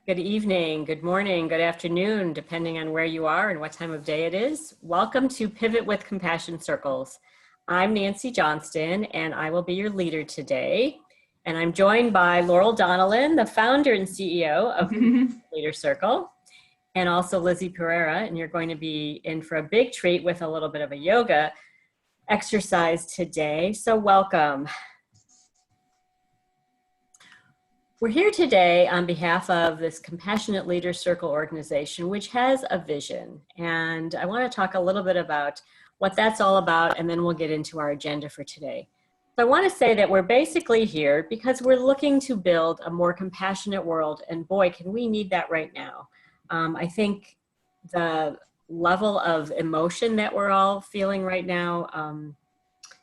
Good evening, good morning, good afternoon, depending on where you are and what time of day it is. Welcome to Pivot with Compassion Circles. I'm Nancy Johnston, and I will be your leader today. And I'm joined by Laurel Donnellan, the founder and CEO of Leader Circle, and also Lizzie Pereira. And you're going to be in for a big treat with a little bit of a yoga exercise today. So welcome. We're here today on behalf of this Compassionate Leader Circle organization, which has a vision. And I want to talk a little bit about what that's all about, and then we'll get into our agenda for today. So I want to say that we're basically here because we're looking to build a more compassionate world, and boy, can we need that right now. I think the level of emotion that we're all feeling right now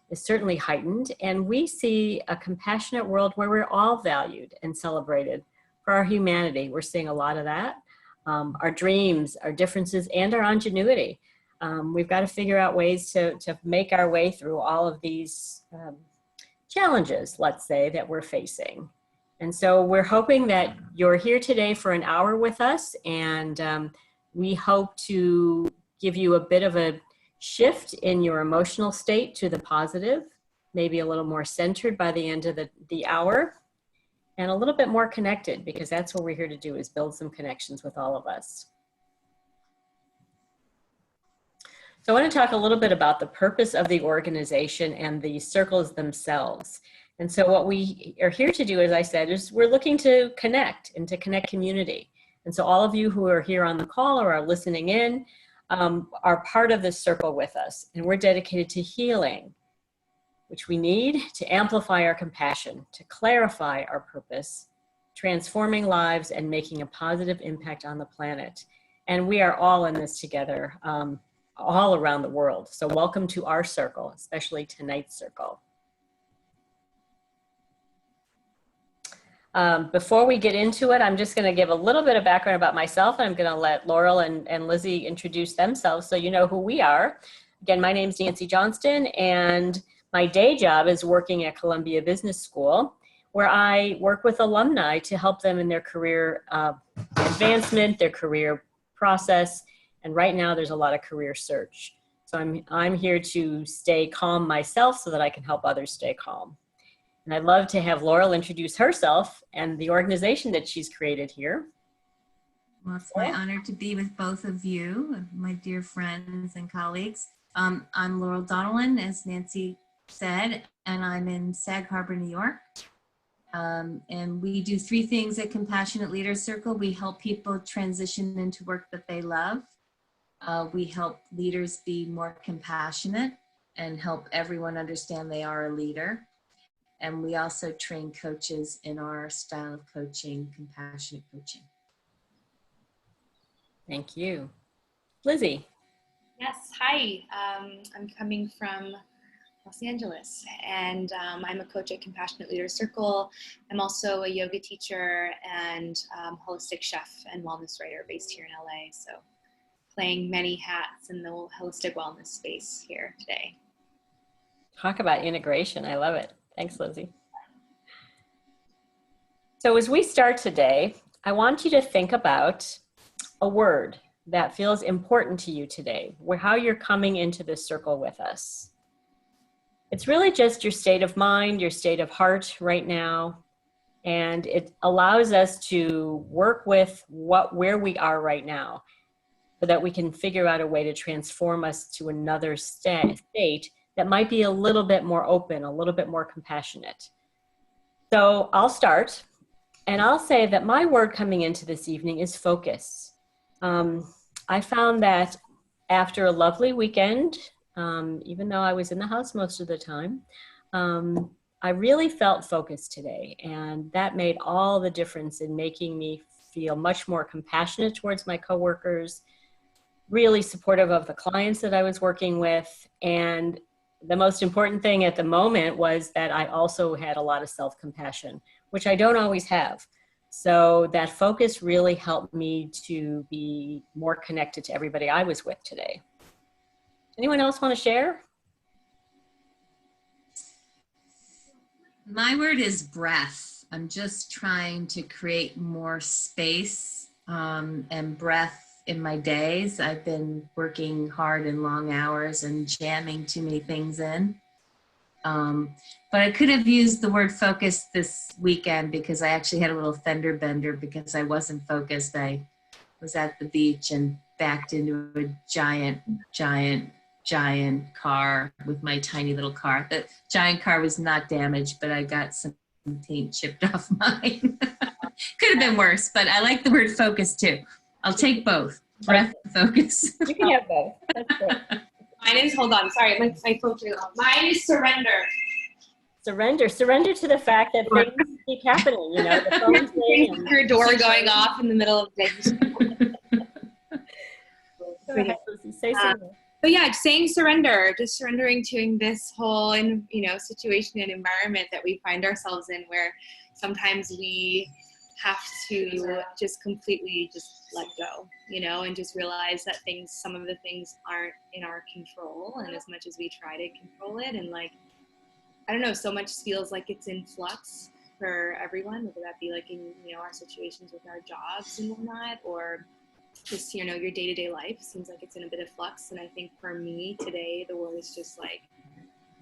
is certainly heightened, and we see a compassionate world where we're all valued and celebrated for our humanity. We're seeing a lot of that. Our dreams, our differences, and our ingenuity. We've got to figure out ways to make our way through all of these challenges, let's say, that we're facing. And so we're hoping that you're here today for an hour with us, and we hope to give you a bit of a shift in your emotional state to the positive, maybe a little more centered by the end of the hour, and a little bit more connected, because that's what we're here to do, is build some connections with all of us. So I want to talk a little bit about the purpose of the organization and the circles themselves. And so what we are here to do, as I said, is we're looking to connect and to connect community. And so all of you who are here on the call or are listening in, are part of this circle with us, and we're dedicated to healing, which we need to amplify our compassion, to clarify our purpose, transforming lives and making a positive impact on the planet. And we are all in this together, all around the world. So welcome to our circle, especially tonight's circle. Before we get into it, I'm just going to give a little bit of background about myself, and I'm going to let Laurel and Lizzie introduce themselves so you know who we are. Again, my name's Nancy Johnston, and my day job is working at Columbia Business School, where I work with alumni to help them in their career advancement, their career process, and right now there's a lot of career search. So I'm here to stay calm myself so that I can help others stay calm. And I'd love to have Laurel introduce herself and the organization that she's created here. Well, it's my honor to be with both of you, my dear friends and colleagues. I'm Laurel Donnellan, as Nancy said, and I'm in Sag Harbor, New York. And we do three things at Compassionate Leader Circle. We help people transition into work that they love. We help leaders be more compassionate and help everyone understand they are a leader. And we also train coaches in our style of coaching, compassionate coaching. Thank you. Lizzie. Yes, hi. I'm coming from Los Angeles, and I'm a coach at Compassionate Leader Circle. I'm also a yoga teacher and holistic chef and wellness writer based here in LA. So playing many hats in the holistic wellness space here today. Talk about integration. I love it. Thanks, Lizzie. So as we start today, I want you to think about a word that feels important to you today, how you're coming into this circle with us. It's really just your state of mind, your state of heart right now, and it allows us to work with where we are right now so that we can figure out a way to transform us to another state that might be a little bit more open, a little bit more compassionate. So I'll start, and I'll say that my word coming into this evening is focus. I found that after a lovely weekend, even though I was in the house most of the time, I really felt focused today, and that made all the difference in making me feel much more compassionate towards my coworkers, really supportive of the clients that I was working with, and the most important thing at the moment was that I also had a lot of self-compassion, which I don't always have. So that focus really helped me to be more connected to everybody I was with today. Anyone else want to share? My word is breath. I'm just trying to create more space and breath in my days. I've been working hard and long hours and jamming too many things in. But I could have used the word focus this weekend because I actually had a little fender bender because I wasn't focused. I was at the beach and backed into a giant car with my tiny little car. The giant car was not damaged, but I got some paint chipped off mine. Could have been worse, but I like the word focus too. I'll take both. Breath, focus. You can have both. That's good. Mine is, hold on, sorry, my phone's really loud. Mine is surrender. Surrender to the fact that things keep happening, you know, the phone's ringing and Your door going off in the middle of the day. go ahead, Lizzie, say something. But yeah, saying surrender, just surrendering to this whole, situation and environment that we find ourselves in, where sometimes we have to just completely just let go, and just realize that some of the things aren't in our control. And as much as we try to control it, and I don't know, so much feels like it's in flux for everyone, whether that be in, our situations with our jobs and whatnot, or just, your day-to-day life seems like it's in a bit of flux. And I think for me today, the word is just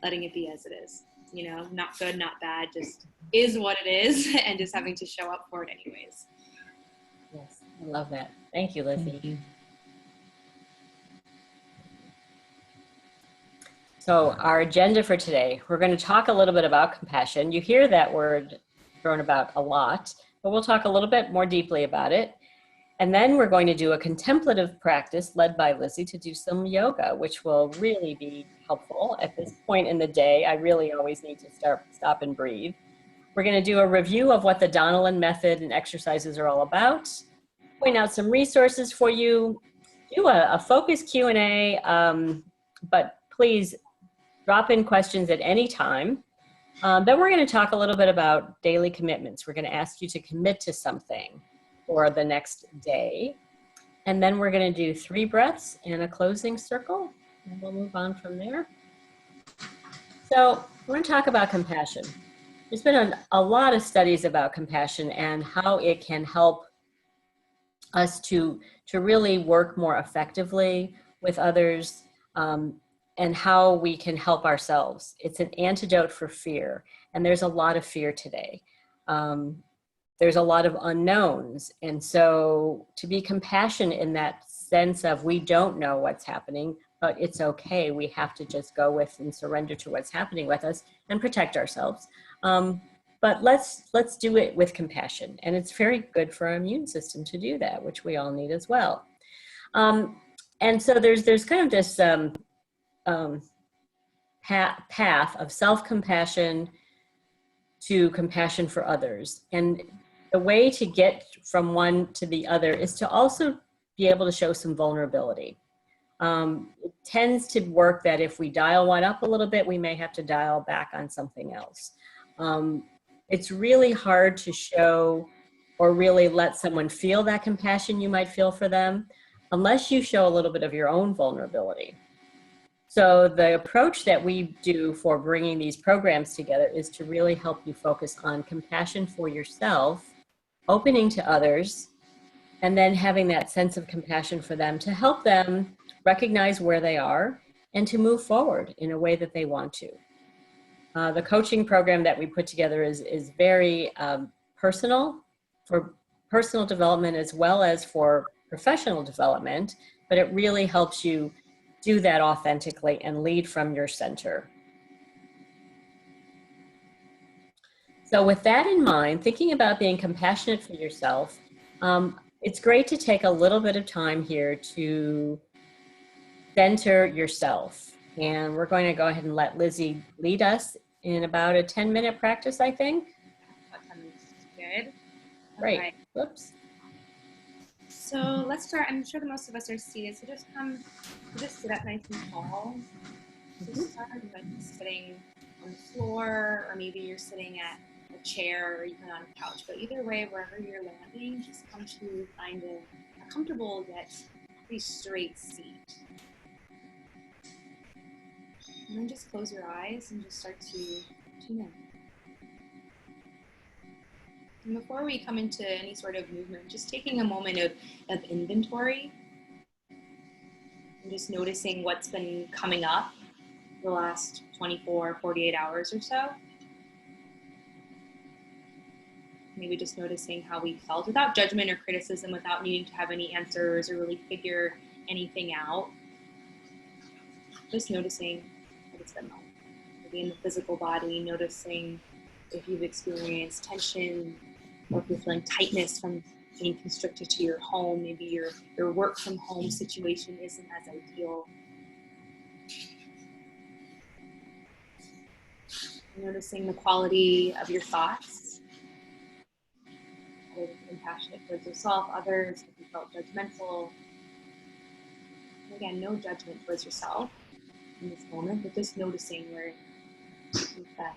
letting it be as it is, not good, not bad, just is what it is, and just having to show up for it anyways. Yes, I love that. Thank you, Lizzie. Thank you. So our agenda for today, we're going to talk a little bit about compassion. You hear that word thrown about a lot, but we'll talk a little bit more deeply about it. And then we're going to do a contemplative practice led by Lizzie to do some yoga, which will really be helpful. At this point in the day, I really always need to stop and breathe. We're going to do a review of what the Donnellan method and exercises are all about, point out some resources for you, do a focused Q&A, but please drop in questions at any time. Then we're going to talk a little bit about daily commitments. We're going to ask you to commit to something for the next day. And then we're going to do 3 breaths and a closing circle, and we'll move on from there. So we're going to talk about compassion. There's been a lot of studies about compassion and how it can help us to really work more effectively with others, and how we can help ourselves. It's an antidote for fear, and there's a lot of fear today. There's a lot of unknowns, and so to be compassionate in that sense of we don't know what's happening, but it's okay. We have to just go with and surrender to what's happening with us and protect ourselves. But let's do it with compassion, and it's very good for our immune system to do that, which we all need as well. And so there's kind of this path of self-compassion to compassion for others. And the way to get from one to the other is to also be able to show some vulnerability. It tends to work that if we dial one up a little bit, we may have to dial back on something else. It's really hard to show or really let someone feel that compassion you might feel for them unless you show a little bit of your own vulnerability. So the approach that we do for bringing these programs together is to really help you focus on compassion for yourself, opening to others, and then having that sense of compassion for them to help them recognize where they are and to move forward in a way that they want to. The coaching program that we put together is very personal, for personal development as well as for professional development, but it really helps you do that authentically and lead from your center. So with that in mind, thinking about being compassionate for yourself, it's great to take a little bit of time here to center yourself. And we're going to go ahead and let Lizzie lead us in about a 10-minute practice, I think. About 10 minutes is good. Great. Right. Whoops. So let's start. I'm sure that most of us are seated. So just sit up nice and tall. Just start like sitting on the floor, or maybe you're sitting at a chair or even on a couch. But either way, wherever you're landing, just come to find a comfortable yet pretty straight seat. And then just close your eyes and just start to tune in. And before we come into any sort of movement, just taking a moment of inventory and just noticing what's been coming up the last 24, 48 hours or so. Maybe just noticing how we felt without judgment or criticism, without needing to have any answers or really figure anything out. Just noticing what it's been like. Maybe in the physical body, noticing if you've experienced tension or if you're feeling tightness from being constricted to your home. Maybe your work from home situation isn't as ideal. Noticing the quality of your thoughts. Whether you're compassionate towards yourself, others, if you felt judgmental. And again, no judgment towards yourself in this moment, but just noticing where you've been.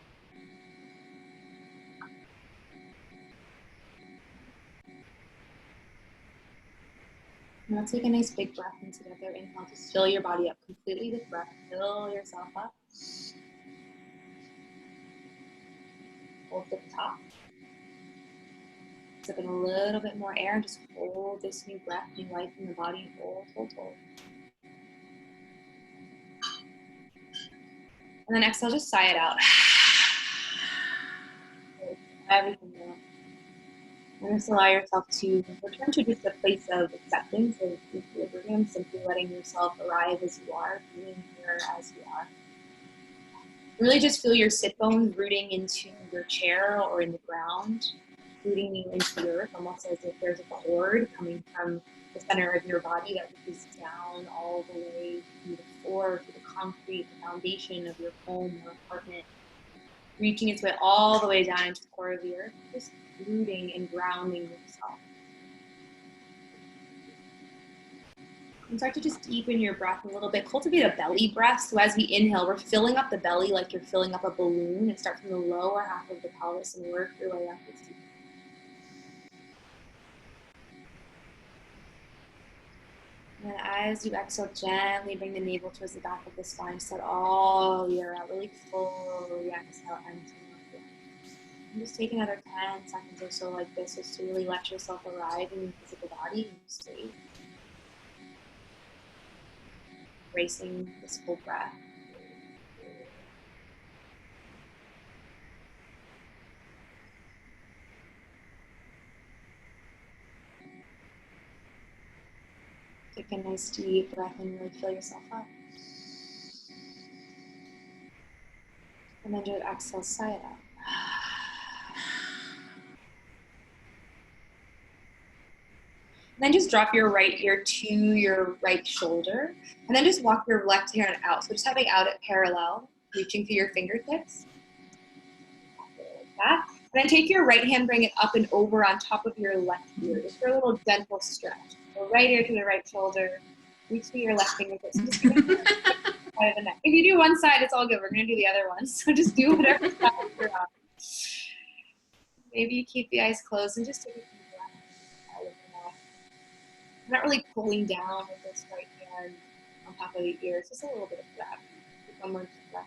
Now take a nice big breath in together. Inhale, just fill your body up completely with breath. Fill yourself up. Hold to the top. Sip in a little bit more air and just hold this new breath, new life in the body. Hold, hold, hold. And then exhale, just sigh it out. Everything down. And just allow yourself to return to just a place of acceptance, of equilibrium, simply letting yourself arrive as you are, being here as you are. Really just feel your sit bones rooting into your chair or in the ground, rooting you into the earth, almost as if there's a cord coming from the center of your body that reaches down all the way to the floor, to the concrete, the foundation of your home or apartment, reaching its way all the way down into the core of the earth, just rooting and grounding yourself. And start to just deepen your breath a little bit. Cultivate a belly breath. So as we inhale, we're filling up the belly like you're filling up a balloon, and start from the lower half of the pelvis and work your way up your feet. And then as you exhale, gently bring the navel towards the back of the spine. Set all the air out, really fully exhale, empty. And just take another 10 seconds or so like this, just to really let yourself arrive in your physical body and state. Embracing this full breath. Take a nice deep breath and really fill yourself up. And then just exhale, sigh it out. And then just drop your right ear to your right shoulder. And then just walk your left hand out. So just having out at parallel, reaching through your fingertips. Like that. And then take your right hand, bring it up and over on top of your left ear. Just for a little gentle stretch. So right ear to the right shoulder. Reach through your left fingertips. Just side of the neck. If you do one side, it's all good. We're going to do the other one. So just do whatever side you're on. Maybe you keep the eyes closed and just take a deep breath. I'm not really pulling down with this right hand on top of the ears. Just a little bit of that. One more deep breath.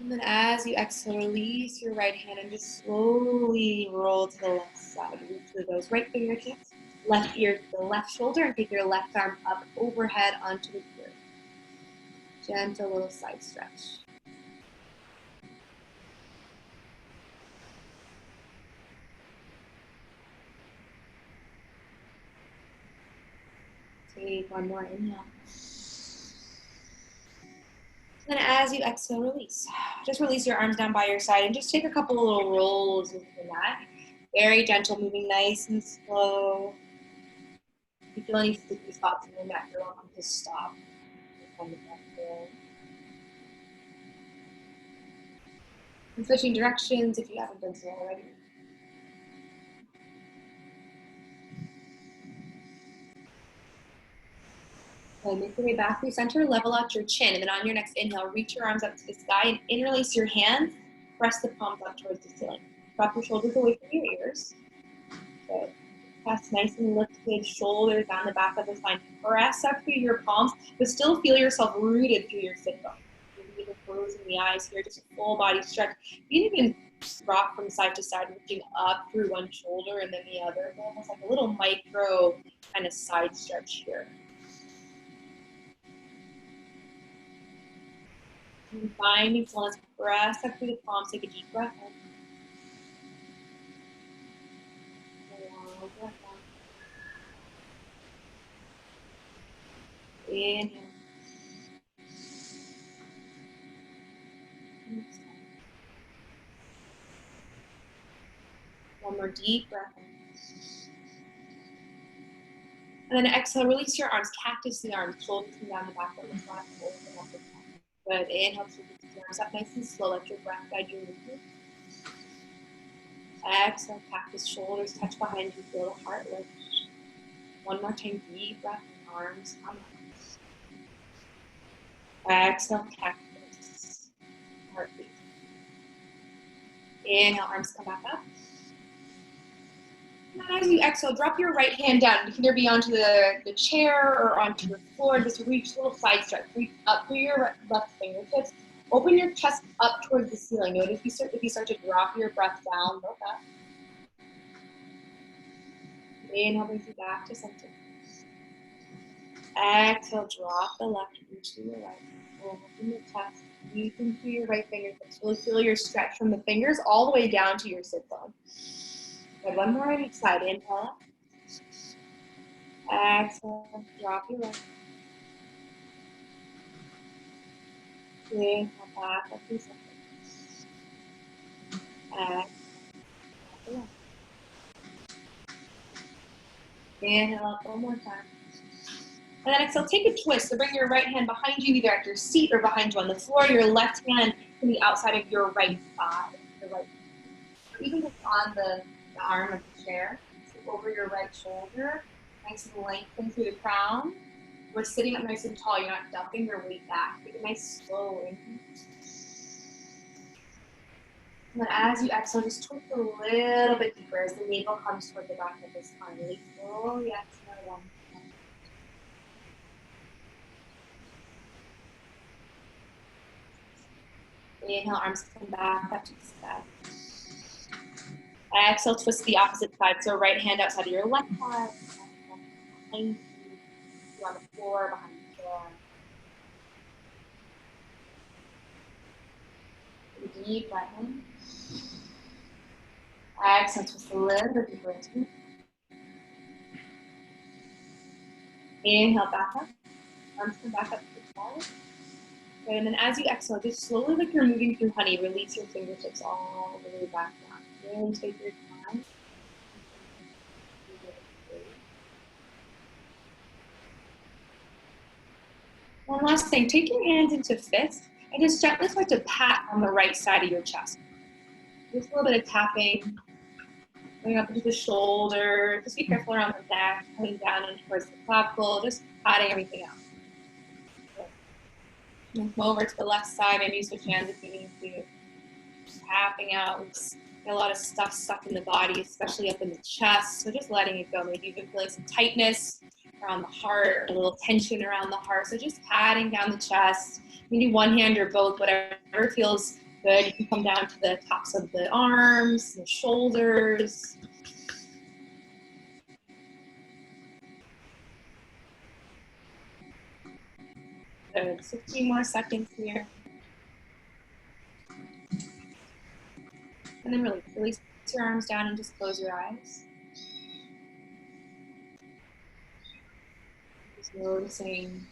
And then as you exhale, release your right hand and just slowly roll to the left side. Reach with those right fingertips, left ear to the left shoulder, and take your left arm up overhead onto the ear. Gentle little side stretch. Take one more inhale. And then as you exhale, release. Just release your arms down by your side and just take a couple of little rolls with the mat. Very gentle, moving nice and slow. If you feel any sticky spots in the mat, you're welcome to stop. And switching directions if you haven't done so already. Okay, make your way back through center, level out your chin, and then on your next inhale, reach your arms up to the sky and interlace your hands, press the palms up towards the ceiling. Drop your shoulders away from your ears. Good. Chest nice and lifted, shoulders down the back of the spine. Press up through your palms, but still feel yourself rooted through your sit bones. Maybe even closing the eyes here, just a full body stretch. You can even rock from side to side, lifting up through one shoulder and then the other, almost like a little micro kind of side stretch here. And finding fullness, press up through the palms, take a deep breath in. Long breath out. Inhale. Exhale. One more deep breath in. And then exhale, release your arms, cactus the arms, shoulders come down the back of the front, open up the top. Good. Inhale, so lift your arms up nice and slow. Let your breath guide your movement. Exhale, cactus, shoulders touch behind you. Feel the heart lift. One more time, deep breath, arms come up. Exhale, cactus, heartbeat. Inhale, arms come back up. And as you exhale, drop your right hand down. You can either be onto the chair or onto the floor. Just reach, little side stretch. Reach up through your left fingertips. Open your chest up towards the ceiling. Notice if you start to drop your breath down, look up. Inhale, brings you back to center. Exhale, drop the left into your right. Open the chest. Reaching through your right fingertips. Really feel your stretch from the fingers all the way down to your sit bone. Good. One more on each side. Inhale. Exhale. Drop your right. Inhale back up to center. Exhale. Drop the left. Inhale up one more time. And then exhale, take a twist. So bring your right hand behind you, either at your seat or behind you on the floor. Your left hand can be outside of your right thigh, your right, or even just on the arm of the chair. So over your right shoulder, nice and lengthen through the crown. We're sitting up nice and tall. You're not dumping your weight back. Take a nice slow inhale. And then as you exhale, just twist a little bit deeper as the navel comes toward the back of the spine. Really slowly exhale one. Inhale, arms come back up to the sky. Exhale, twist the opposite side. So right hand outside of your left side. Behind you on the floor, behind the chair. Deep breath in. Exhale, twist a little bit deeper into it. Inhale, back up. Arms come back up to the sky. Okay, and then as you exhale, just slowly, like you're moving through honey, release your fingertips all the way back down. Really take your time. One last thing, take your hands into fists and just gently start to pat on the right side of your chest. Just a little bit of tapping, going up into the shoulder. Just be careful around the neck, coming down and towards the clavicle, just patting everything out. And come over to the left side, maybe switch hands if you need to. Just tapping out. Got a lot of stuff stuck in the body, especially up in the chest. So just letting it go. Maybe you can feel some tightness around the heart, a little tension around the heart. So just patting down the chest. You can do one hand or both, whatever feels good. You can come down to the tops of the arms, the shoulders. Good. Just a few more seconds here. And then release your arms down and just close your eyes. Just noticing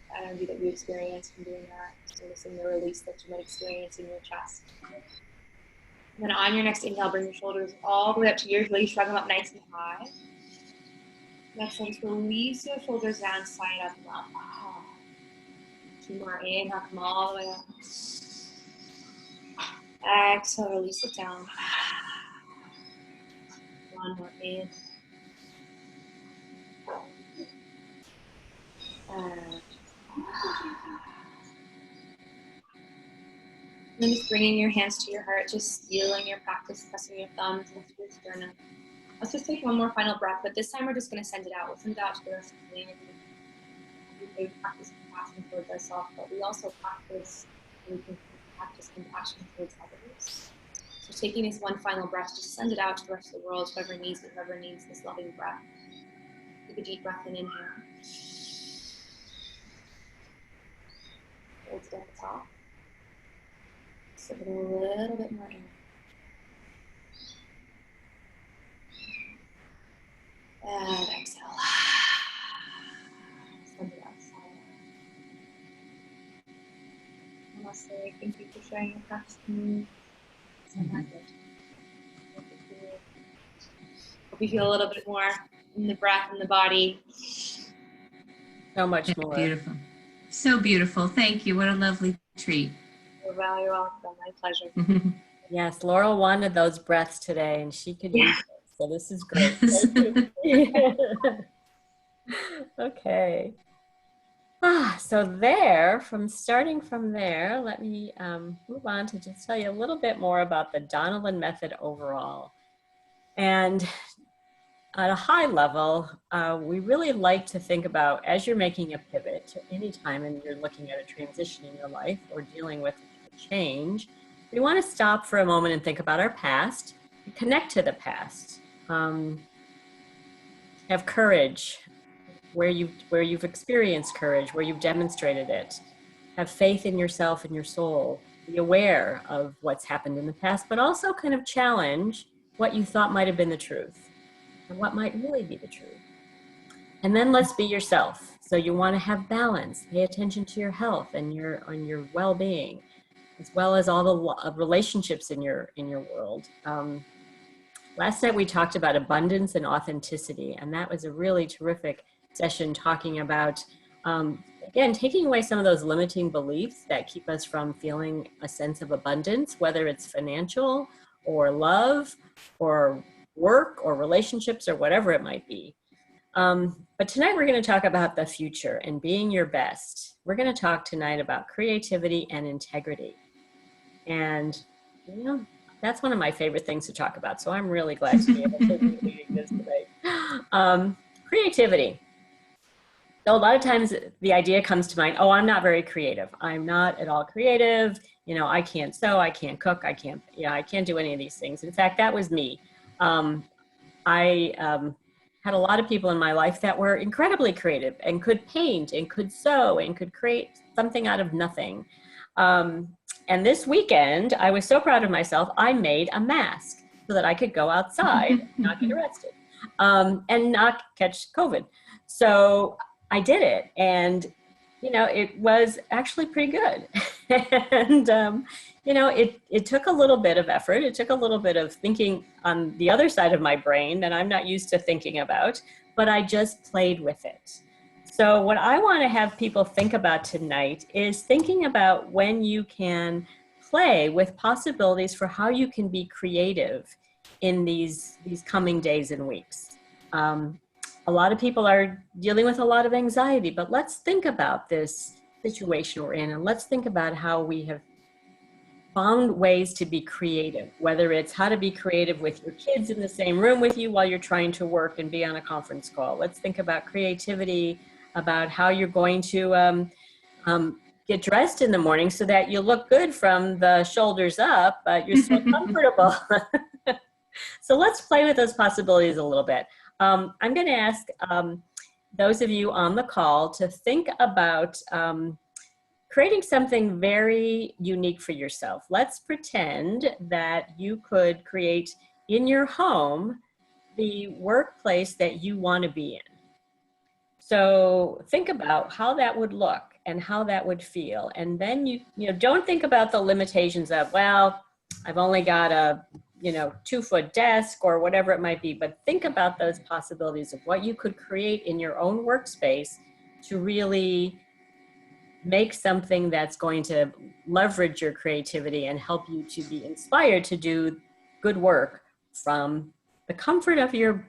the energy that you experience from doing that. Just noticing the release that you might experience in your chest. And then on your next inhale, bring your shoulders all the way up to your ears. Really shrug them up nice and high. Next one, just release your shoulders down, side up and up. Two more. Inhale, come all the way up. Exhale, release it down. One more. Inhale. And then just bringing your hands to your heart, just feeling your practice, pressing your thumbs into your sternum. Let's just take one more final breath, but this time we're just going to send it out. We'll send it out to the rest of the day. We practice compassion towards ourselves, but we also practice we can practice compassion towards others. So taking this one final breath, just send it out to the rest of the world, whoever needs it, whoever needs this loving breath. Take a deep breath in here. Hold it at the top. Sip it a little bit more in. And exhale. Send it outside. Namaste. Thank you for sharing your practice with me. So much. Hope you feel a little bit more in the breath and the body. So much more. Beautiful. So beautiful. Thank you. What a lovely treat. You're welcome. My pleasure. Yes, Laurel wanted those breaths today, and she could use it. So this is great. Thank you. Okay. So starting from there, let me move on to just tell you a little bit more about the Donnellan method overall. And at a high level, we really like to think about, as you're making a pivot to any time and you're looking at a transition in your life or dealing with a change, we want to stop for a moment and think about our past, and connect to the past. Have courage where you've experienced courage, where you've demonstrated it. Have faith in yourself and your soul. Be aware of what's happened in the past, but also kind of challenge what you thought might have been the truth and what might really be the truth. And then let's be yourself. So you want to have balance, pay attention to your health and your well-being, as well as all the relationships in your world. Last night we talked about abundance and authenticity, and that was a really terrific session talking about, again, taking away some of those limiting beliefs that keep us from feeling a sense of abundance, whether it's financial or love or work or relationships or whatever it might be. But tonight we're going to talk about the future and being your best. We're going to talk tonight about creativity and integrity. And, you know, that's one of my favorite things to talk about. So I'm really glad to be able to be leading this today. Creativity. So a lot of times the idea comes to mind, oh, I'm not very creative. I'm not at all creative. You know, I can't sew, I can't cook, I can't do any of these things. In fact, that was me. I had a lot of people in my life that were incredibly creative and could paint and could sew and could create something out of nothing. And this weekend, I was so proud of myself, I made a mask so that I could go outside and not get arrested and not catch COVID. So I did it, and, you know, it was actually pretty good. And, you know, it took a little bit of effort. It took a little bit of thinking on the other side of my brain that I'm not used to thinking about, but I just played with it. So what I want to have people think about tonight is thinking about when you can play with possibilities for how you can be creative in these coming days and weeks. A lot of people are dealing with a lot of anxiety, but let's think about this situation we're in, and let's think about how we have found ways to be creative, whether it's how to be creative with your kids in the same room with you while you're trying to work and be on a conference call. Let's think about creativity, about how you're going to get dressed in the morning so that you look good from the shoulders up, but you're still comfortable. So let's play with those possibilities a little bit. I'm going to ask those of you on the call to think about creating something very unique for yourself. Let's pretend that you could create in your home the workplace that you want to be in. So think about how that would look and how that would feel. And then you don't think about the limitations of, well, I've only got a 2-foot desk or whatever it might be, but think about those possibilities of what you could create in your own workspace to really make something that's going to leverage your creativity and help you to be inspired to do good work from the comfort of your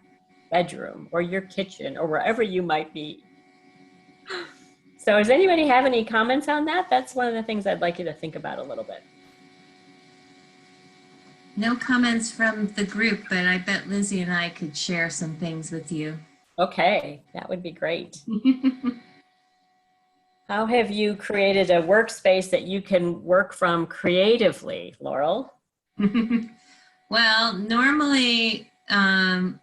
bedroom or your kitchen or wherever you might be. So does anybody have any comments on that? That's one of the things I'd like you to think about a little bit. No comments from the group, but I bet Lizzie and I could share some things with you. Okay, that would be great. How have you created a workspace that you can work from creatively, Laurel? Well, normally I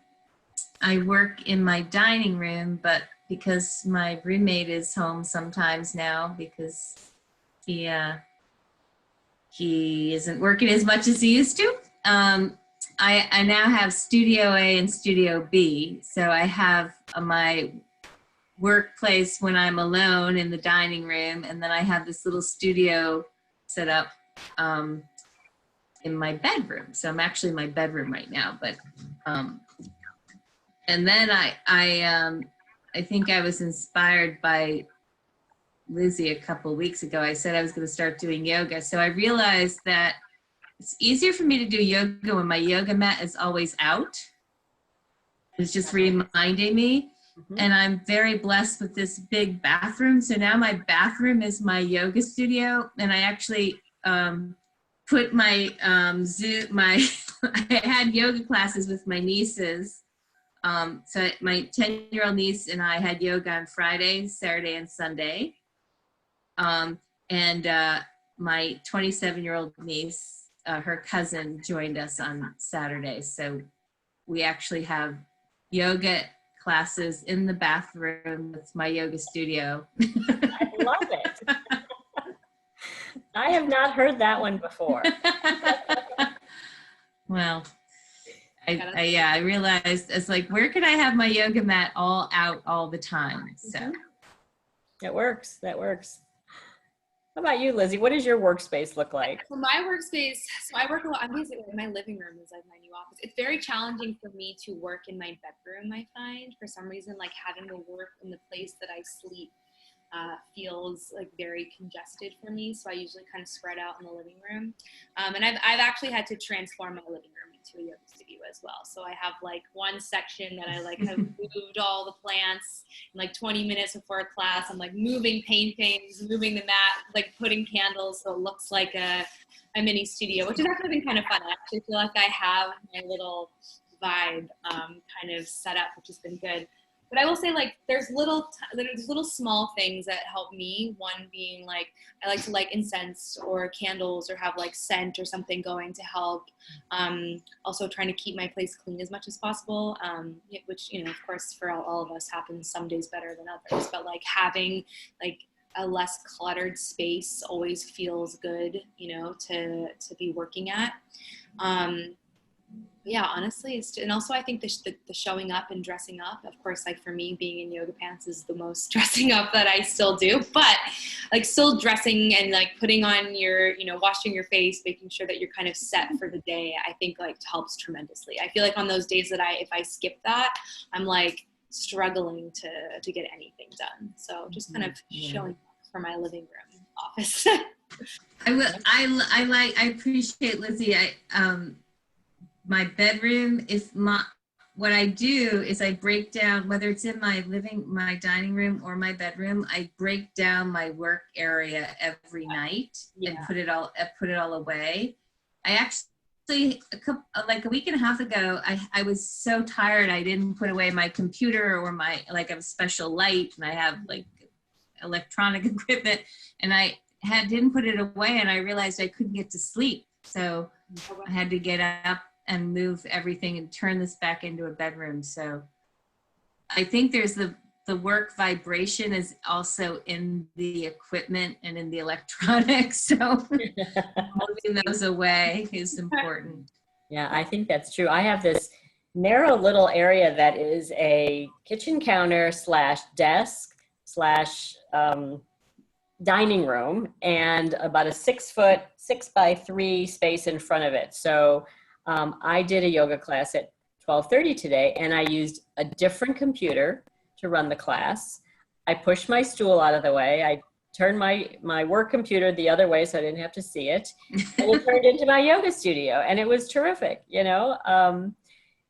work in my dining room, but because my roommate is home sometimes now because he isn't working as much as he used to. I now have Studio A and Studio B. So I have my workplace when I'm alone in the dining room, and then I have this little studio set up in my bedroom. So I'm actually in my bedroom right now, but and then I think I was inspired by Lizzie a couple weeks ago. I said I was going to start doing yoga. So I realized that it's easier for me to do yoga when my yoga mat is always out. It's just reminding me. And I'm very blessed with this big bathroom. So now my bathroom is my yoga studio. And I actually put my I had yoga classes with my nieces. So my 10-year-old niece and I had yoga on Friday, Saturday, and Sunday. And my 27-year-old niece, her cousin, joined us on Saturday. So we actually have yoga classes in the bathroom with my yoga studio. I love it. I have not heard that one before. Well, I realized it's like, where could I have my yoga mat all out all the time? So it works. That works. How about you, Lizzie? What does your workspace look like? For my workspace, so I work a lot. I'm basically, my living room is like my new office. It's very challenging for me to work in my bedroom, I find. For some reason, like having to work in the place that I sleep feels like very congested for me. So I usually kind of spread out in the living room. And I've actually had to transform my living room into a yoga studio as well. So I have like one section that I like have moved all the plants in like 20 minutes before a class. I'm like moving paintings, moving the mat, like putting candles so it looks like a mini studio, which has actually been kind of fun. I actually feel like I have my little vibe kind of set up, which has been good. But I will say, like, there's little small things that help me. One being, like, I like to light incense or candles or have, like, scent or something going to help. Also trying to keep my place clean as much as possible, which, you know, of course, for all of us happens some days better than others. But, like, having, like, a less cluttered space always feels good, you know, to be working at. Yeah, honestly, and also I think the showing up and dressing up, of course, like for me, being in yoga pants is the most dressing up that I still do, but like still dressing and like putting on your, you know, washing your face, making sure that you're kind of set for the day, I think like helps tremendously. I feel like on those days that if I skip that, I'm like struggling to get anything done. So just kind of showing up for my living room office. I appreciate Lizzie. My bedroom is what I do is I break down, whether it's in my dining room or my bedroom, I break down my work area every night and put it all away. I actually, like a week and a half ago, I was so tired I didn't put away my computer or I have a special light and I have like electronic equipment and I didn't put it away and I realized I couldn't get to sleep. So I had to get up and move everything and turn this back into a bedroom. So I think there's the work vibration is also in the equipment and in the electronics. So moving those away is important. Yeah, I think that's true. I have this narrow little area that is a kitchen counter / desk / dining room and about a 6-foot 6x3 space in front of it. So I did a yoga class at 12:30 today and I used a different computer to run the class. I pushed my stool out of the way. I turned my work computer the other way so I didn't have to see it. And it turned into my yoga studio and it was terrific, you know.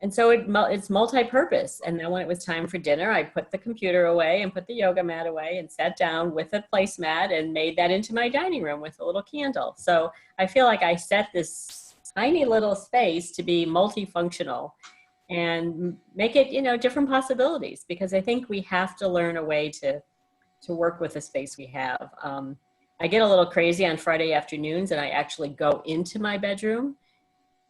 And so it's multi-purpose. And then when it was time for dinner, I put the computer away and put the yoga mat away and sat down with a placemat and made that into my dining room with a little candle. So I feel like I set this tiny little space to be multifunctional and make it, you know, different possibilities, because I think we have to learn a way to work with the space we have. I get a little crazy on Friday afternoons, and I actually go into my bedroom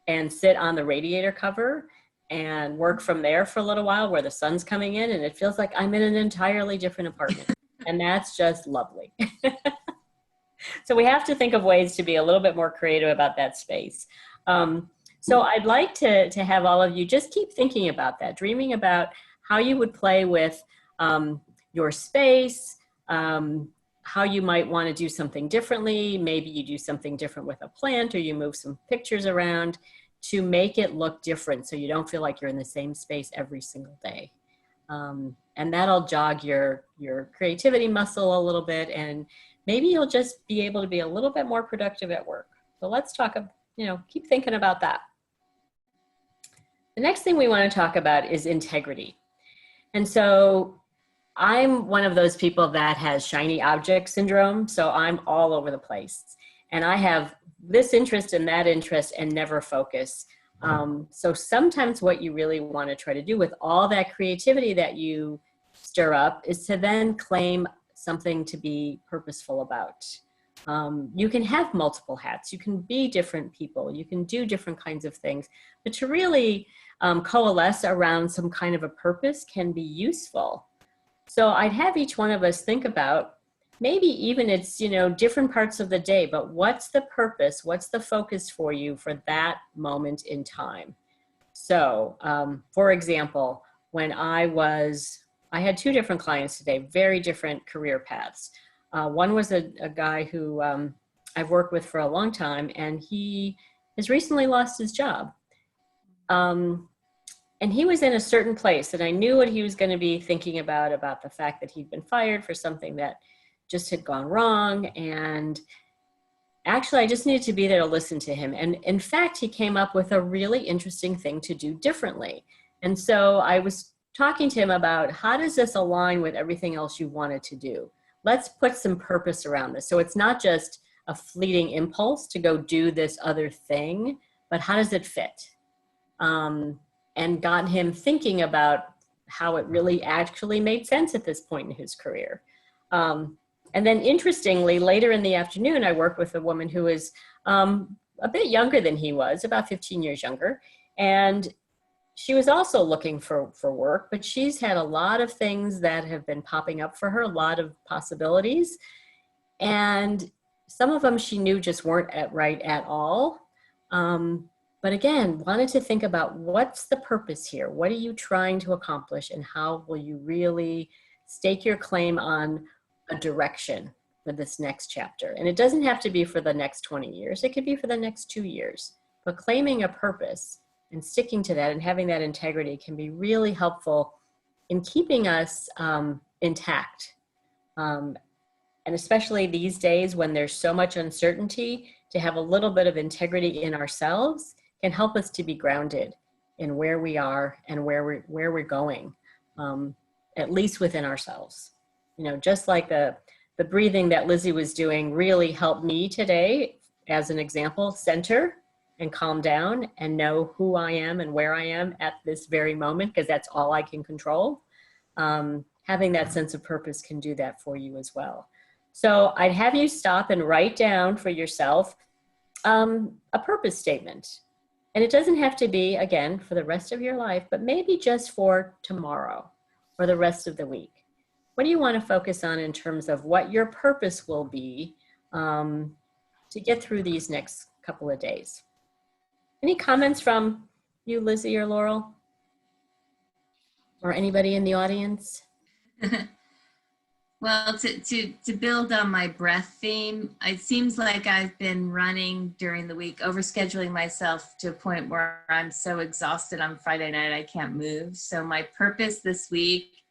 and sit on the radiator cover and work from there for a little while where the sun's coming in, and it feels like I'm in an entirely different apartment. And that's just lovely. So we have to think of ways to be a little bit more creative about that space. So I'd like to have all of you just keep thinking about that, dreaming about how you would play with your space, how you might want to do something differently. Maybe you do something different with a plant, or you move some pictures around to make it look different so you don't feel like you're in the same space every single day. And that'll jog your creativity muscle a little bit, and maybe you'll just be able to be a little bit more productive at work. So let's talk, keep thinking about that. The next thing we want to talk about is integrity. And so I'm one of those people that has shiny object syndrome, so I'm all over the place. And I have this interest and that interest and never focus. So sometimes what you really want to try to do with all that creativity that you stir up is to then claim something to be purposeful about. You can have multiple hats, you can be different people, you can do different kinds of things, but to really coalesce around some kind of a purpose can be useful. So I'd have each one of us think about, maybe even it's, different parts of the day, but what's the purpose? What's the focus for you for that moment in time? So, for example, when I had two different clients today, very different career paths. One was a guy who I've worked with for a long time, and he has recently lost his job. And he was in a certain place, and I knew what he was going to be thinking about the fact that he'd been fired for something that just had gone wrong. And actually, I just needed to be there to listen to him. And in fact, he came up with a really interesting thing to do differently. And so I was talking to him about, how does this align with everything else you wanted to do? Let's put some purpose around this. So it's not just a fleeting impulse to go do this other thing, but how does it fit? And got him thinking about how it really actually made sense at this point in his career. And then interestingly, later in the afternoon, I worked with a woman who was a bit younger than he was, about 15 years younger. And she was also looking for work, but she's had a lot of things that have been popping up for her, a lot of possibilities. And some of them she knew just weren't right at all. But again, wanted to think about, what's the purpose here? What are you trying to accomplish, and how will you really stake your claim on a direction for this next chapter? And it doesn't have to be for the next 20 years. It could be for the next 2 years. But claiming a purpose and sticking to that and having that integrity can be really helpful in keeping us intact. And especially these days when there's so much uncertainty, to have a little bit of integrity in ourselves can help us to be grounded in where we are and where we're going, at least within ourselves. Just like the breathing that Lizzie was doing really helped me today, as an example, center and calm down and know who I am and where I am at this very moment, because that's all I can control. Having that sense of purpose can do that for you as well. So I'd have you stop and write down for yourself a purpose statement. And it doesn't have to be, again, for the rest of your life, but maybe just for tomorrow or the rest of the week. What do you want to focus on in terms of what your purpose will be to get through these next couple of days? Any comments from you, Lizzie or Laurel? Or anybody in the audience? Well, to build on my breath theme, it seems like I've been running during the week, overscheduling myself to a point where I'm so exhausted on Friday night I can't move. So my purpose this week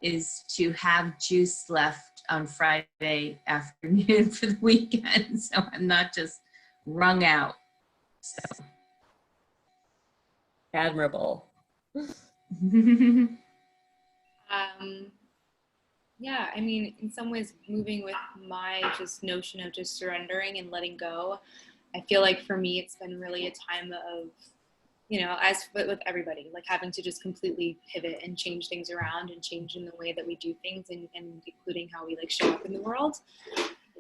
is to have juice left on Friday afternoon for the weekend, so I'm not just wrung out. So. Admirable. Yeah, I mean, in some ways, moving with my just notion of just surrendering and letting go, I feel like for me, it's been really a time of you know, as with everybody, like having to just completely pivot and change things around and change in the way that we do things, and including how we like show up in the world.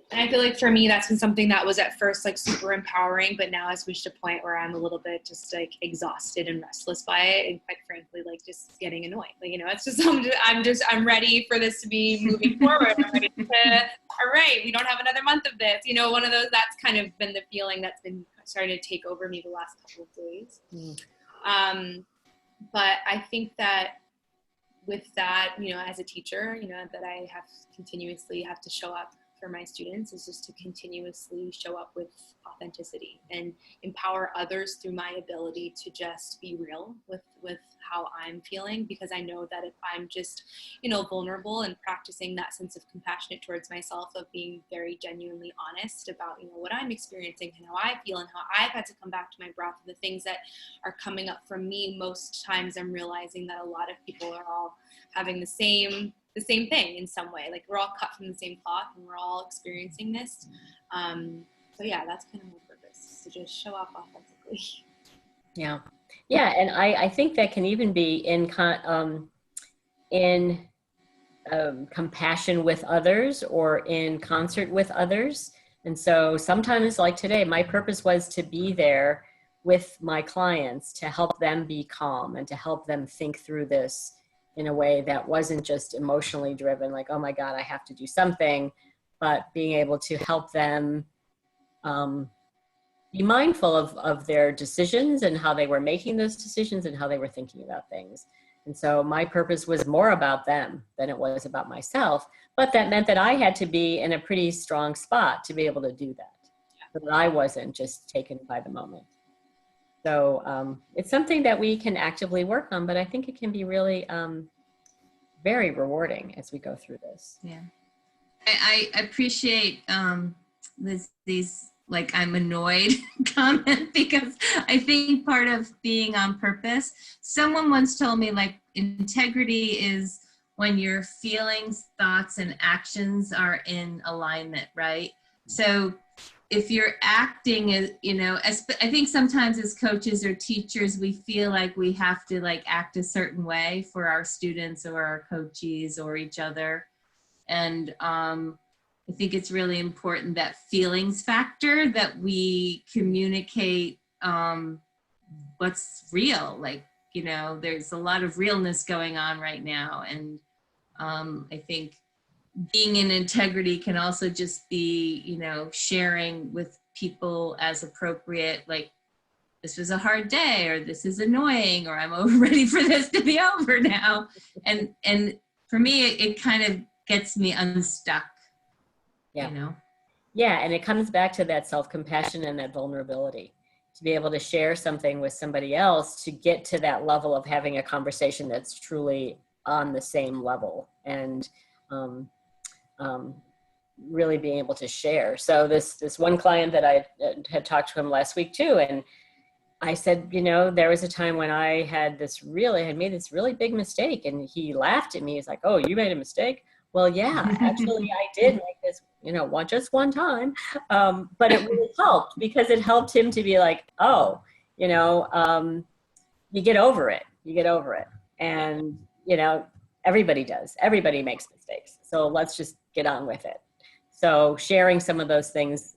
And I feel like for me, that's been something that was at first like super empowering, but now has reached a point where I'm a little bit just like exhausted and restless by it. And quite frankly, like just getting annoyed. Like, you know, it's just, I'm ready for this to be moving forward. I'm ready to, all right, we don't have another month of this. You know, one of those, that's kind of been the feeling that's been starting to take over me the last couple of days. But I think that with that, you know, as a teacher, you know, that I continuously have to show up for my students is just to continuously show up with authenticity and empower others through my ability to just be real with how I'm feeling, because I know that if I'm just, you know, vulnerable and practicing that sense of compassionate towards myself, of being very genuinely honest about, you know, what I'm experiencing and how I feel and how I've had to come back to my breath, and the things that are coming up from me, most times I'm realizing that a lot of people are all having the same thing in some way. Like we're all cut from the same cloth and we're all experiencing this. So yeah, that's kind of my purpose, to just show up authentically. Yeah. Yeah. And I think that can even be in compassion with others or in concert with others. And so sometimes, like today, my purpose was to be there with my clients to help them be calm and to help them think through this in a way that wasn't just emotionally driven, like, oh my God, I have to do something, but being able to help them be mindful of their decisions and how they were making those decisions and how they were thinking about things. And so my purpose was more about them than it was about myself, but that meant that I had to be in a pretty strong spot to be able to do that, so that I wasn't just taken by the moment. So it's something that we can actively work on, but I think it can be really very rewarding as we go through this. Yeah. I appreciate these like I'm annoyed comment, because I think part of being on purpose, someone once told me like integrity is when your feelings, thoughts, and actions are in alignment, right? So if you're acting as, you know, I think sometimes as coaches or teachers, we feel like we have to like act a certain way for our students or our coachees or each other. And I think it's really important, that feelings factor, that we communicate what's real. Like, you know, there's a lot of realness going on right now. And I think being in integrity can also just be, you know, sharing with people as appropriate, like, this was a hard day, or this is annoying, or I'm ready for this to be over now. And for me, it kind of gets me unstuck. Yeah. You know? Yeah. And it comes back to that self-compassion and that vulnerability, to be able to share something with somebody else, to get to that level of having a conversation that's truly on the same level, and really being able to share. So this one client that I had talked to him last week too, and I said, you know, there was a time when I had made this really big mistake, and he laughed at me. He's like, oh, you made a mistake? Well, yeah, actually I did make this, you know, just one time. But it really helped, because it helped him to be like, oh, you know, you get over it. And, you know, everybody does. Everybody makes mistakes. So let's just get on with it. So sharing some of those things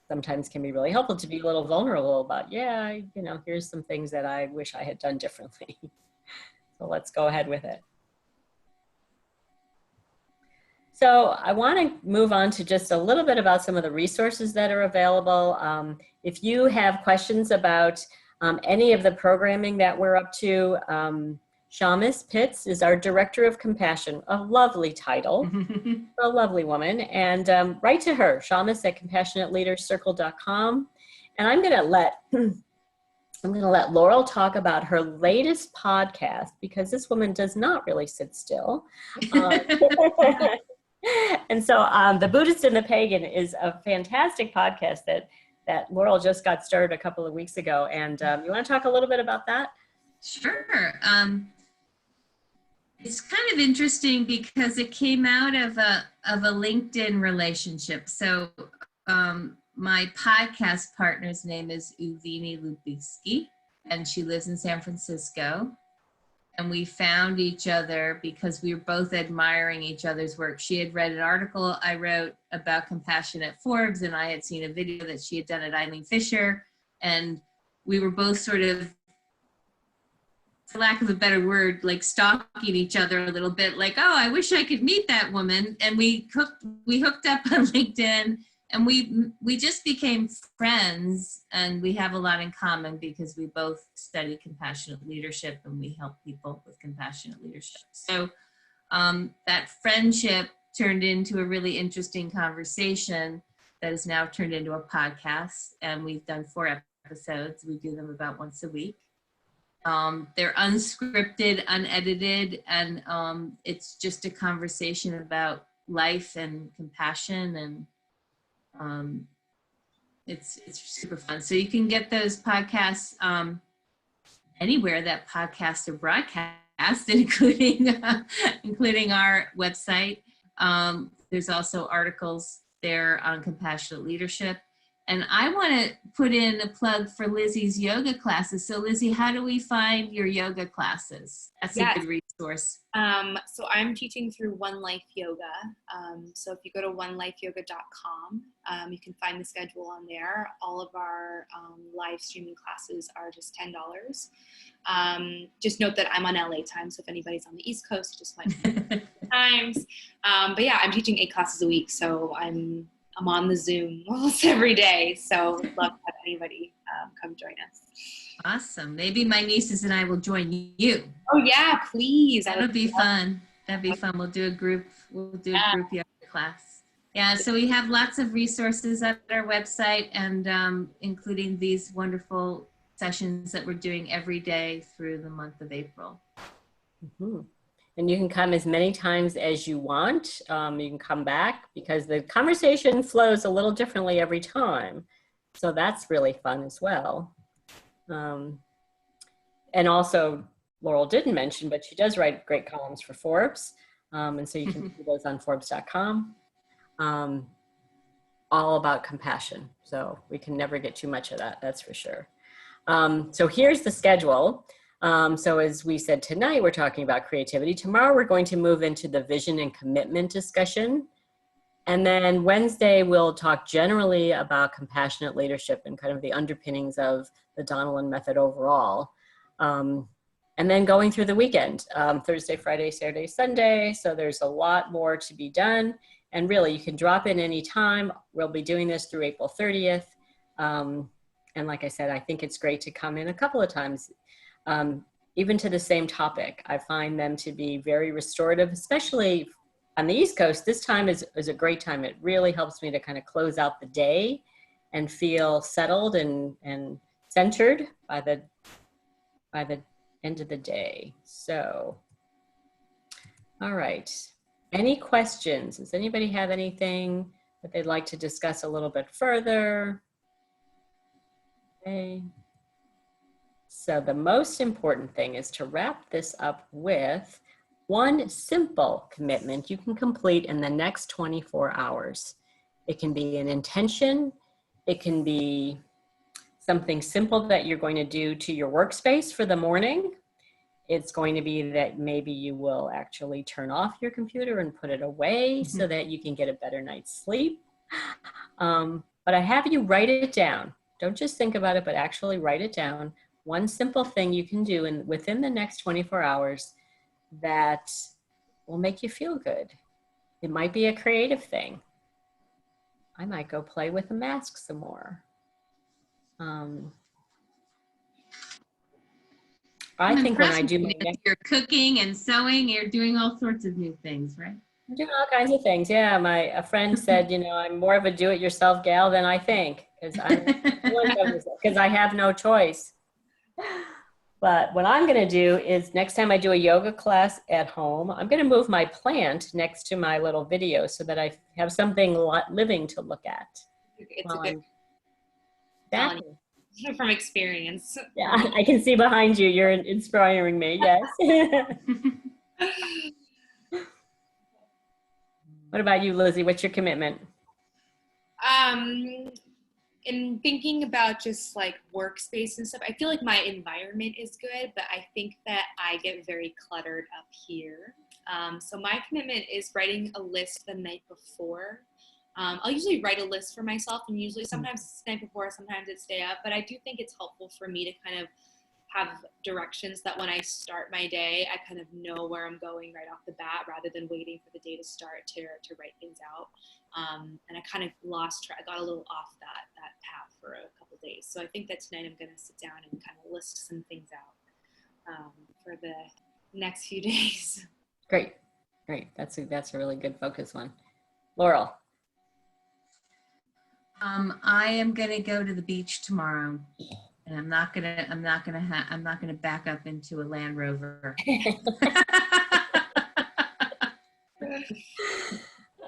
sometimes can be really helpful, to be a little vulnerable about, yeah, you know, here's some things that I wish I had done differently. So let's go ahead with it. So I want to move on to just a little bit about some of the resources that are available. If you have questions about any of the programming that we're up to, Shamus Pitts is our Director of Compassion, a lovely title, a lovely woman, and write to her, Shamus at CompassionateLeadersCircle.com. And I'm going to let Laurel talk about her latest podcast, because this woman does not really sit still. And so The Buddhist and the Pagan is a fantastic podcast that Laurel just got started a couple of weeks ago. And you want to talk a little bit about that? Sure. It's kind of interesting because it came out of a LinkedIn relationship. So my podcast partner's name is Uvini Lubitsky, and she lives in San Francisco. And we found each other because we were both admiring each other's work. She had read an article I wrote about compassion at Forbes, and I had seen a video that she had done at Eileen Fisher. And we were both sort of, for lack of a better word, like stalking each other a little bit, like, oh, I wish I could meet that woman. And we hooked up on LinkedIn, and we just became friends, and we have a lot in common because we both study compassionate leadership and we help people with compassionate leadership. So that friendship turned into a really interesting conversation that has now turned into a podcast, and we've done 4 episodes. We do them about once a week. They're unscripted, unedited, and it's just a conversation about life and compassion, and it's super fun. So you can get those podcasts anywhere that podcasts are broadcast, including our website. There's also articles there on compassionate leadership. And I want to put in a plug for Lizzie's yoga classes. So Lizzie, how do we find your yoga classes? That's a good resource. So I'm teaching through One Life Yoga. So if you go to onelifeyoga.com, you can find the schedule on there. All of our live streaming classes are just $10. Just note that I'm on LA time, so if anybody's on the East Coast, just let me know times. But yeah, I'm teaching 8 classes a week, so I'm on the Zoom almost every day. So would love to have anybody come join us. Awesome. Maybe my nieces and I will join you. Oh yeah, please. That would be fun. That'd be fun. We'll do a group yoga class. Yeah, so we have lots of resources at our website, and including these wonderful sessions that we're doing every day through the month of April. Mm-hmm. And you can come as many times as you want. You can come back because the conversation flows a little differently every time. So that's really fun as well. And also, Laurel didn't mention, but she does write great columns for Forbes. And so you can see those on Forbes.com. All about compassion. So we can never get too much of that, that's for sure. So here's the schedule. So as we said tonight, we're talking about creativity. Tomorrow, we're going to move into the vision and commitment discussion. And then Wednesday, we'll talk generally about compassionate leadership and kind of the underpinnings of the Donnellan method overall. And then going through the weekend, Thursday, Friday, Saturday, Sunday. So there's a lot more to be done. And really, you can drop in any time. We'll be doing this through April 30th. And like I said, I think it's great to come in a couple of times. Even to the same topic. I find them to be very restorative, especially on the East Coast. This time is a great time. It really helps me to kind of close out the day and feel settled and centered by the end of the day. So, all right. Any questions? Does anybody have anything that they'd like to discuss a little bit further? Okay. So the most important thing is to wrap this up with one simple commitment you can complete in the next 24 hours. It can be an intention. It can be something simple that you're going to do to your workspace for the morning. It's going to be that maybe you will actually turn off your computer and put it away so that you can get a better night's sleep. But I have you write it down. Don't just think about it, but actually write it down. One simple thing you can do within the next 24 hours that will make you feel good. It might be a creative thing. I might go play with a mask some more. I think when I do my next... You're cooking and sewing, you're doing all sorts of new things, right? I'm doing all kinds of things. Yeah, a friend said, you know, I'm more of a do-it-yourself gal than I think because I have no choice. But what I'm going to do is next time I do a yoga class at home, I'm going to move my plant next to my little video so that I have something living to look at. It's a good from experience. Yeah, I can see behind you. You're inspiring me. Yes. What about you, Lizzie? What's your commitment? in thinking about just like workspace and stuff, I feel like my environment is good, but I think that I get very cluttered up here. So my commitment is writing a list the night before. I'll usually write a list for myself, and usually sometimes it's the night before, sometimes it's day up, but I do think it's helpful for me to kind of have directions that when I start my day, I kind of know where I'm going right off the bat rather than waiting for the day to start to write things out. And I kind of lost track, I got a little off that path for a couple days. So I think that tonight I'm going to sit down and kind of list some things out for the next few days. Great. That's a really good focus one. Laurel. I am gonna go to the beach tomorrow, and I'm not gonna back up into a Land Rover.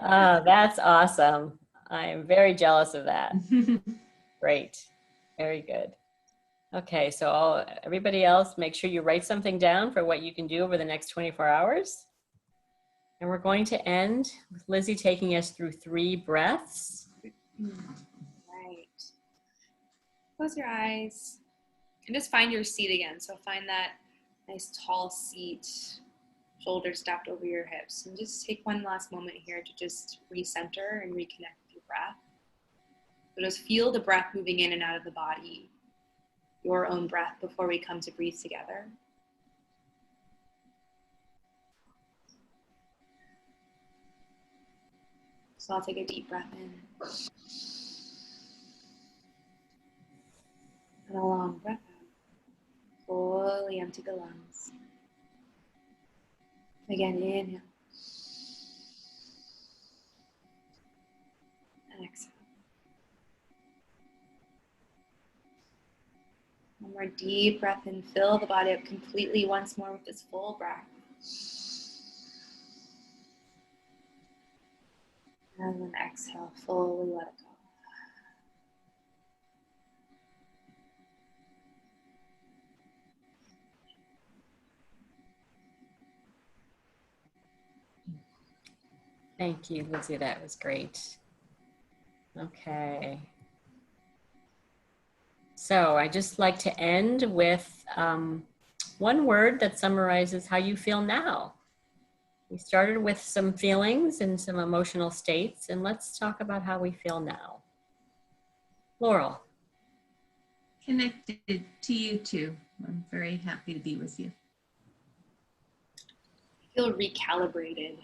That's awesome. I am very jealous of that. Great. Very good. Okay, so everybody else, make sure you write something down for what you can do over the next 24 hours. And we're going to end with Lizzie taking us through 3 breaths. Right. Close your eyes and just find your seat again. So find that nice tall seat, shoulders stacked over your hips, and just take one last moment here to just recenter and reconnect with your breath. So just feel the breath moving in and out of the body, your own breath, before we come to breathe together. So I'll take a deep breath in. And a long breath out. Fully empty the lungs. Again, inhale. And exhale. One more deep breath in. Fill the body up completely once more with this full breath. And then exhale, fully let it go. Thank you, Lizzie. That was great. Okay. So I just like to end with one word that summarizes how you feel now. We started with some feelings and some emotional states, and let's talk about how we feel now. Laurel. Connected to you too. I'm very happy to be with you. I feel recalibrated.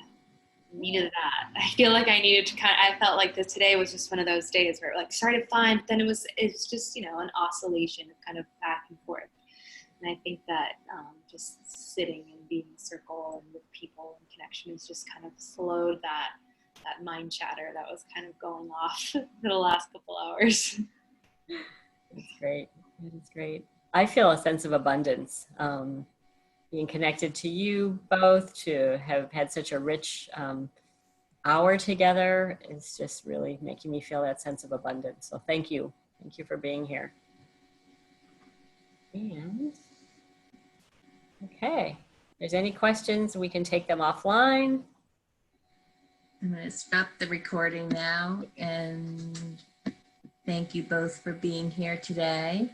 Needed that. I feel like I needed to I felt like today was just one of those days where it like started fine, but then it's just, an oscillation of kind of back and forth. And I think that just sitting and being in a circle and with people and connection has just kind of slowed that mind chatter that was kind of going off for the last couple hours. That's great. That is great. I feel a sense of abundance. Being connected to you both, to have had such a rich hour together is just really making me feel that sense of abundance. So thank you. Thank you for being here. And okay, if there's any questions, we can take them offline. I'm going to stop the recording now, and thank you both for being here today.